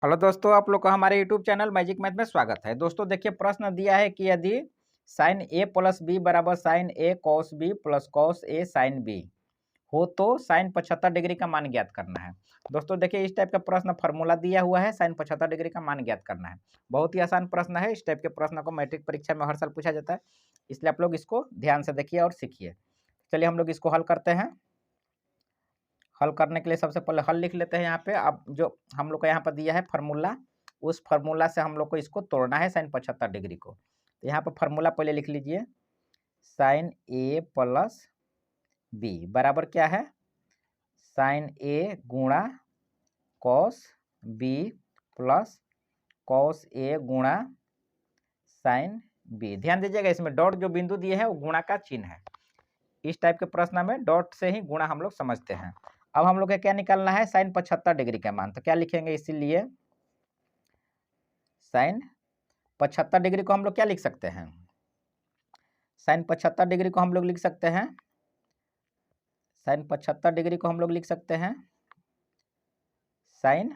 Hello दोस्तों, आप लोग का हमारे यूट्यूब चैनल मैजिक मैथ में स्वागत है। दोस्तों देखिए, प्रश्न दिया है कि यदि साइन ए प्लस बी बराबर sign A cos B plus cos A sine B हो तो साइन 75 डिग्री का मान ज्ञात करना है। दोस्तों देखिए, इस टाइप का प्रश्न फार्मूला दिया हुआ है, साइन 75 डिग्री का मान ज्ञात करना है। बहुत ही आसान प्रश्न है। इस टाइप के प्रश्न को मैट्रिक परीक्षा में हर साल पूछा जाता है, इसलिए आप लोग इसको ध्यान से देखिए और सीखिए। चलिए हम लोग इसको हल करते हैं। हल करने के लिए सबसे पहले हल लिख लेते हैं यहाँ पे। अब जो हम लोग को यहाँ पर दिया है फार्मूला, उस फार्मूला से हम लोग को इसको तोड़ना है साइन 75 डिग्री को। तो यहाँ पर फार्मूला पहले लिख लीजिए, साइन ए प्लस बी बराबर क्या है, साइन ए गुणा cos B plus cos A गुणा साइन बी। ध्यान दीजिएगा, इसमें डॉट जो बिंदु दिए हैं वो गुणा का चिन्ह है। इस टाइप के प्रश्न में डॉट से ही गुणा हम लोग समझते हैं। अब हम लोग को क्या निकालना है, साइन 75 डिग्री का मान। तो क्या लिखेंगे, इसीलिए साइन 75 डिग्री को हम लोग क्या लिख सकते हैं, साइन 75 डिग्री को हम लोग लिख सकते हैं, साइन 75 डिग्री को हम लोग लिख सकते हैं साइन,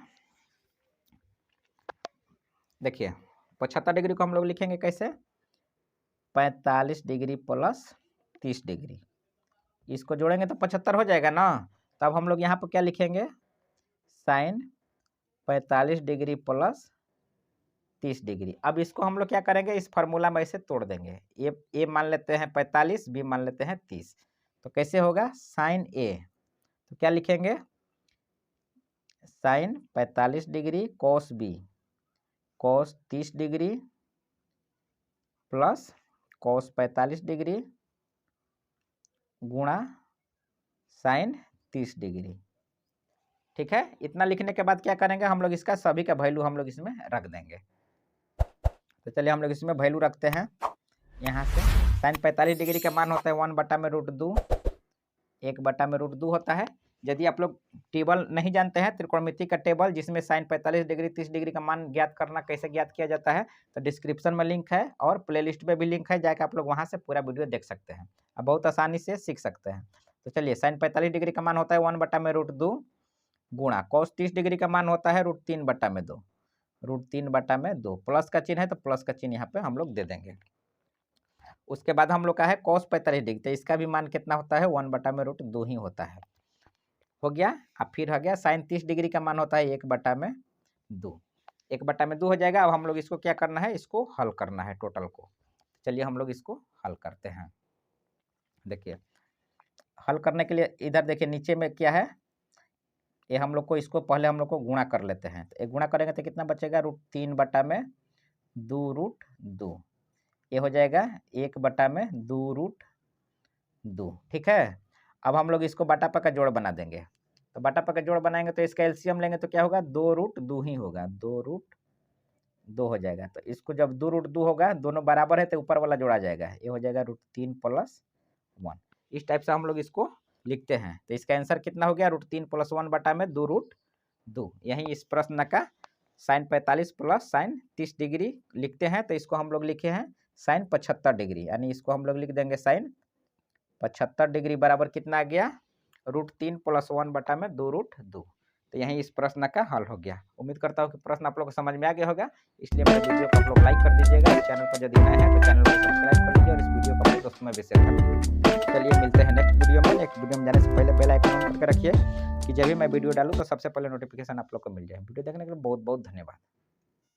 देखिए 75 डिग्री को हम लोग लिखेंगे कैसे, 45 डिग्री प्लस 30 डिग्री। इसको जोड़ेंगे तो 75 हो जाएगा ना। तब हम लोग यहाँ पर क्या लिखेंगे, साइन 45 डिग्री प्लस 30 डिग्री। अब इसको हम लोग क्या करेंगे, इस फार्मूला में इसे तोड़ देंगे। ए मान लेते हैं 45, बी मान लेते हैं 30। तो कैसे होगा, साइन ए, तो क्या लिखेंगे, sine 45 degree cos B cos 30 degree plus cos 45 degree गुणा साइन 30 डिग्री। ठीक है, इतना लिखने के बाद क्या करेंगे, हम लोग इसका सभी का वैल्यू हम लोग इसमें रख देंगे। तो चलिए हम लोग इसमें वैल्यू रखते हैं। यहाँ से साइन 45 डिग्री का मान होता है 1/√2, 1/√2 होता है। यदि आप लोग टेबल नहीं जानते हैं, त्रिकोणमिति का टेबल जिसमें साइन 45 डिग्री 30 डिग्री का मान ज्ञात करना कैसे ज्ञात किया जाता है, तो डिस्क्रिप्शन में लिंक है और प्लेलिस्ट में भी लिंक है, जाकर आप लोग वहाँ से पूरा वीडियो देख सकते हैं। अब बहुत आसानी से सीख सकते हैं। तो चलिए, साइन 45 डिग्री का मान होता है 1/√2 गुणा कॉस 30 डिग्री का मान होता है √3/2, √3/2। प्लस का चिन्ह है तो प्लस का चिन्ह यहाँ पे हम लोग दे देंगे। उसके बाद हम लोग का है कॉस 45 डिग्री, तो इसका भी मान कितना होता है, 1/√2 ही होता है। हो गया। अब फिर हो गया साइन 30 डिग्री का मान होता है 1/2, 1/2 हो जाएगा। अब हम लोग इसको क्या करना है, इसको हल करना है टोटल को। चलिए हम लोग इसको हल करते हैं। देखिए हल करने के लिए इधर देखिए नीचे में क्या है, ये हम लोग को इसको पहले हम लोग को गुणा कर लेते हैं। तो एक गुणा करेंगे तो कितना बचेगा, √3/2, ये हो जाएगा 1/2√2। ठीक है। अब हम लोग इसको बटा का जोड़ बना देंगे। तो बटा का जोड़ बनाएंगे तो इसका एलसीएम लेंगे तो क्या होगा, 2√2 ही होगा, 2√2 हो जाएगा। तो इसको जब 2√2 होगा, दोनों बराबर है तो ऊपर वाला जोड़ा जाएगा, ये हो जाएगा √3 + 1। इस टाइप से हम लोग इसको लिखते हैं। तो इसका आंसर कितना हो गया, √3 + 1/2√2। यही इस प्रश्न का साइन 45 प्लस साइन 30 डिग्री लिखते हैं। तो इसको हम लोग लिखे हैं साइन 75 डिग्री, यानी इसको हम लोग लिख देंगे साइन 75 डिग्री बराबर कितना आ गया, √3 + 1/2√2। तो यही इस प्रश्न का हल हो गया। उम्मीद करता हूँ कि प्रश्न आप लोग को समझ में आ गया होगा, इसलिए मेरे वीडियो को आप लोग लाइक कर दीजिएगा। चैनल पर यदि नए हैं तो चैनल को सब्सक्राइब कर लीजिए और इस वीडियो को अपने दोस्तों में भी शेयर कर दीजिए। चलिए मिलते हैं नेक्स्ट वीडियो में। नेक्स्ट वीडियो में जाने से पहले बेल आइकन ऑन करके रखिए कि जब भी मैं वीडियो डालूँ तो सबसे पहले नोटिफिकेशन आप लोग को मिल जाए। वीडियो देखने के लिए बहुत बहुत धन्यवाद।